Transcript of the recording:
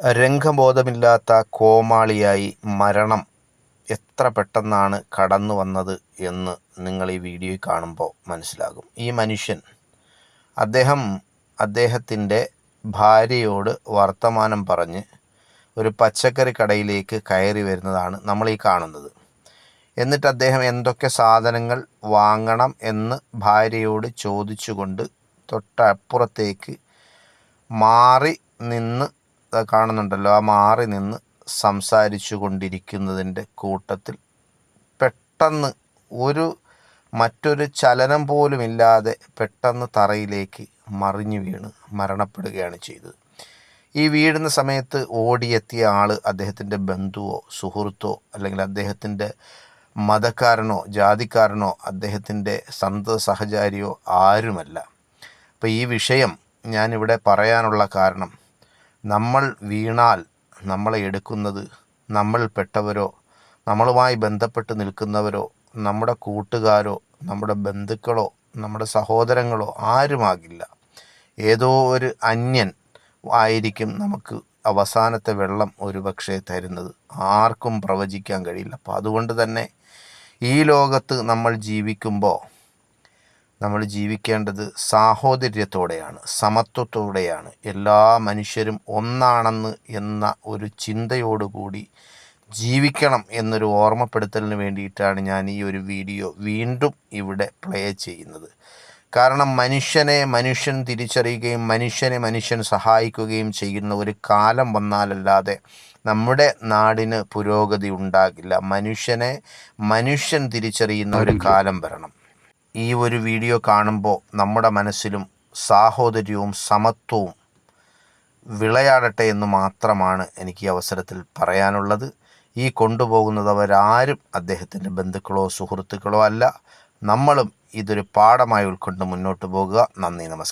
രംഗബോധമില്ലാത്ത കോമാളിയായി മരണം എത്ര പെട്ടെന്നാണ് കടന്നു വന്നത് എന്ന് നിങ്ങൾ ഈ വീഡിയോയിൽ കാണുമ്പോൾ മനസ്സിലാകും. ഈ മനുഷ്യൻ അദ്ദേഹത്തിൻ്റെ ഭാര്യയോട് വർത്തമാനം പറഞ്ഞ് ഒരു പച്ചക്കറി കടയിലേക്ക് കയറി വരുന്നതാണ് നമ്മൾ ഈ കാണുന്നത്. എന്നിട്ട് അദ്ദേഹം എന്തൊക്കെ സാധനങ്ങൾ വാങ്ങണം എന്ന് ഭാര്യയോട് ചോദിച്ചുകൊണ്ട് തൊട്ടപ്പുറത്തേക്ക് മാറി നിന്ന് കാണുന്നുണ്ടല്ലോ, ആ മാറി നിന്ന് സംസാരിച്ചു കൊണ്ടിരിക്കുന്നതിൻ്റെ കൂട്ടത്തിൽ പെട്ടെന്ന് മറ്റൊരു ചലനം പോലുമില്ലാതെ പെട്ടെന്ന് തറയിലേക്ക് മറിഞ്ഞു വീണ് മരണപ്പെടുകയാണ് ചെയ്തത്. ഈ വീഴുന്ന സമയത്ത് ഓടിയെത്തിയ ആൾ അദ്ദേഹത്തിൻ്റെ ബന്ധുവോ സുഹൃത്തോ അല്ലെങ്കിൽ അദ്ദേഹത്തിൻ്റെ മതക്കാരനോ ജാതിക്കാരനോ അദ്ദേഹത്തിൻ്റെ സന്തത സഹചാരിയോ ആരുമല്ല. അപ്പോൾ ഈ വിഷയം ഞാനിവിടെ പറയാനുള്ള കാരണം, നമ്മൾ വീണാൽ നമ്മളെ എടുക്കുന്നത് നമ്മൾപ്പെട്ടവരോ നമ്മളുമായി ബന്ധപ്പെട്ട് നിൽക്കുന്നവരോ നമ്മുടെ കൂട്ടുകാരോ നമ്മുടെ ബന്ധുക്കളോ നമ്മുടെ സഹോദരങ്ങളോ ആരുമാകില്ല. ഏതോ ഒരു അന്യൻ ആയിരിക്കും നമുക്ക് അവസാനത്തെ വെള്ളം ഒരുപക്ഷെ തരുന്നത്. ആർക്കും പ്രവചിക്കാൻ കഴിയില്ല. അപ്പോൾ അതുകൊണ്ട് തന്നെ ഈ ലോകത്ത് നമ്മൾ ജീവിക്കേണ്ടത് സാഹോദര്യത്തോടെയാണ്, സമത്വത്തോടെയാണ്. എല്ലാ മനുഷ്യരും ഒന്നാണെന്ന് എന്ന ഒരു ചിന്തയോടുകൂടി ജീവിക്കണം എന്നൊരു ഓർമ്മപ്പെടുത്തലിന് വേണ്ടിയിട്ടാണ് ഞാൻ ഈ ഒരു വീഡിയോ വീണ്ടും ഇവിടെ പ്ലേ ചെയ്യുന്നത്. കാരണം മനുഷ്യൻ തിരിച്ചറിയുകയും മനുഷ്യൻ സഹായിക്കുകയും ചെയ്യുന്ന ഒരു കാലം വന്നാലല്ലാതെ നമ്മുടെ നാടിന് പുരോഗതി ഉണ്ടാകില്ല. മനുഷ്യൻ തിരിച്ചറിയുന്ന ഒരു കാലം വരണം. ഈ ഒരു വീഡിയോ കാണുമ്പോൾ നമ്മുടെ മനസ്സിലും സാഹോദര്യവും സമത്വവും വിളയാടട്ടെ എന്ന് മാത്രമാണ് എനിക്ക് ഈ അവസരത്തിൽ പറയാനുള്ളത്. ഈ കൊണ്ടുപോകുന്നവരാരും അദ്ദേഹത്തിൻ്റെ ബന്ധുക്കളോ സുഹൃത്തുക്കളോ അല്ല. നമ്മളും ഇതൊരു പാഠമായി ഉൾക്കൊണ്ട് മുന്നോട്ട് പോകുക. നന്ദി, നമസ്കാരം.